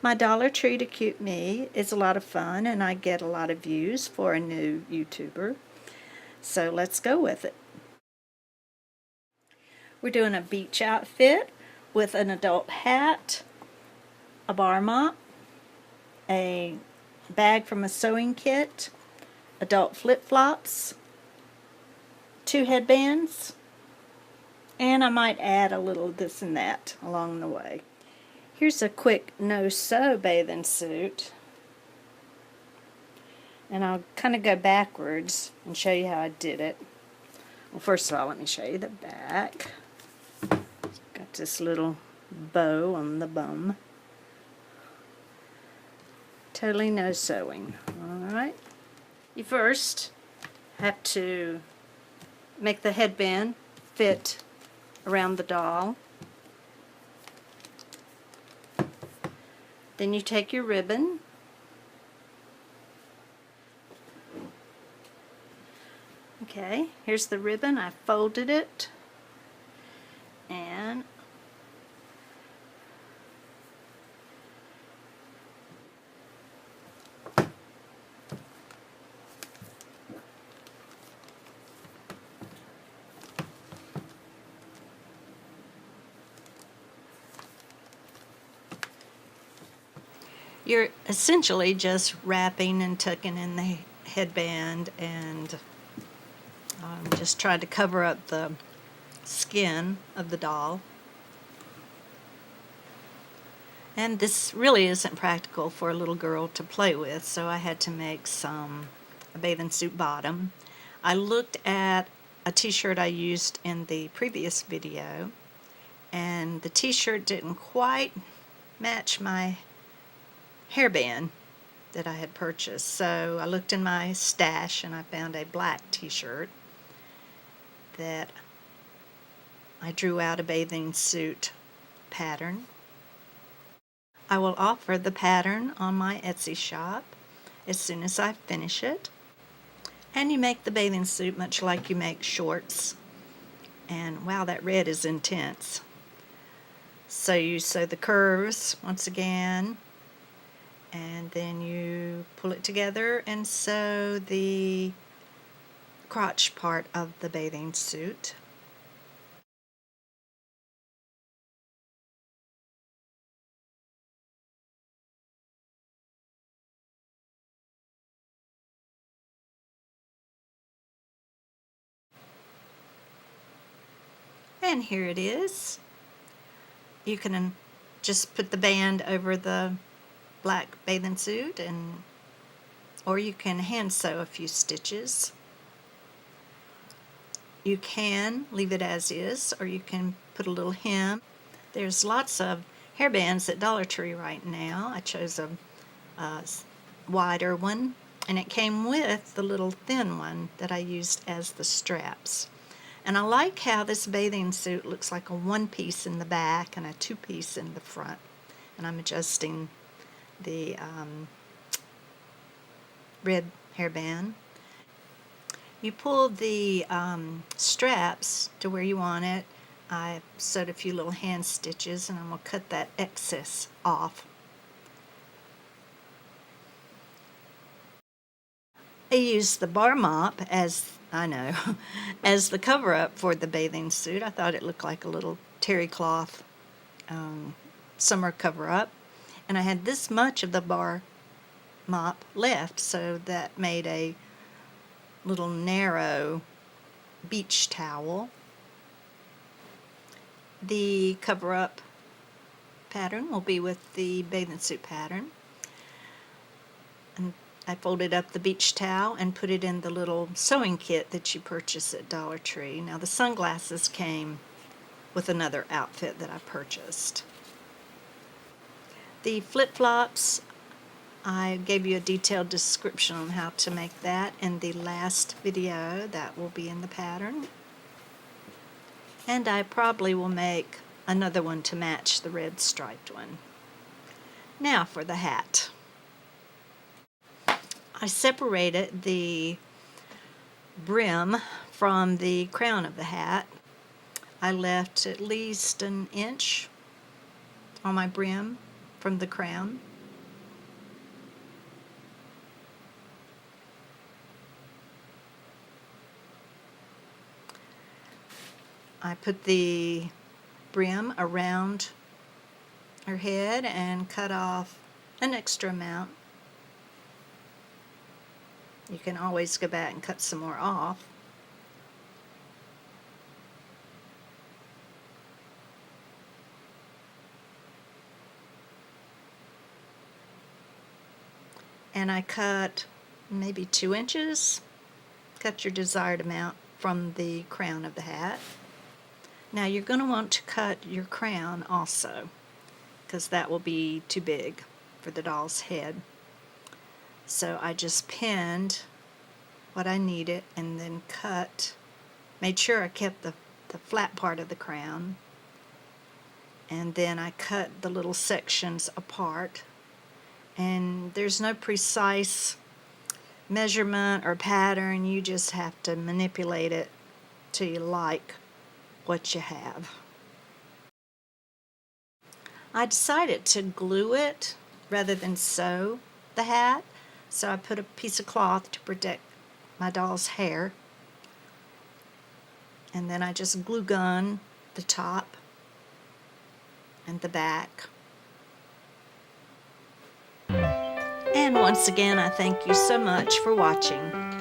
My Dollar Tree to Cute Me is a lot of fun, and I get a lot of views for a new YouTuber. So let's go with it. We're doing a beach outfit with an adult hat, a bar mop, a bag from a sewing kit, adult flip-flops, 2 headbands, and I might add a little this and that along the way. Here's a quick no-sew bathing suit, and I'll kind of go backwards and show you how I did it. Well, first of all, let me show you the back. Got this little bow on the bum. Totally no sewing. Alright. You first have to make the headband fit around the doll. Then you take your ribbon, okay, here's the ribbon. I folded it, and you're essentially just wrapping and tucking in the headband and just trying to cover up the skin of the doll. And this really isn't practical for a little girl to play with, so I had to make a bathing suit bottom. I looked at a t-shirt I used in the previous video, and the t-shirt didn't quite match my hairband that I had purchased. So I looked in my stash and I found a black t-shirt that I drew out a bathing suit pattern. I will offer the pattern on my Etsy shop as soon as I finish it. And you make the bathing suit much like you make shorts. And wow, that red is intense. So you sew the curves once again, and then you pull it together and sew the crotch part of the bathing suit. And here it is. You can just put the band over the black bathing suit, or you can hand sew a few stitches. You can leave it as is, or you can put a little hem. There's lots of hairbands at Dollar Tree right now. I chose a wider one, and it came with the little thin one that I used as the straps. And I like how this bathing suit looks like a one-piece in the back and a two-piece in the front. And I'm adjusting the red hairband. You pull the straps to where you want it. I sewed a few little hand stitches, and I'm going to cut that excess off. I used the bar mop as the cover-up for the bathing suit. I thought it looked like a little terry cloth summer cover-up. And I had this much of the bar mop left, so that made a little narrow beach towel. The cover-up pattern will be with the bathing suit pattern. And I folded up the beach towel and put it in the little sewing kit that you purchase at Dollar Tree. Now the sunglasses came with another outfit that I purchased. The flip-flops, I gave you a detailed description on how to make that in the last video. That will be in the pattern. And I probably will make another one to match the red striped one. Now for the hat. I separated the brim from the crown of the hat. I left at least an inch on my brim from the crown. I put the brim around her head and cut off an extra amount. You can always go back and cut some more off. And I cut maybe 2 inches. Cut your desired amount from the crown of the hat. Now you're going to want to cut your crown also, because that will be too big for the doll's head. So I just pinned what I needed and then made sure I kept the flat part of the crown, and then I cut the little sections apart. And there's no precise measurement or pattern, you just have to manipulate it till you like what you have. I decided to glue it rather than sew the hat, so I put a piece of cloth to protect my doll's hair, and then I just glue gun the top and the back. And once again, I thank you so much for watching.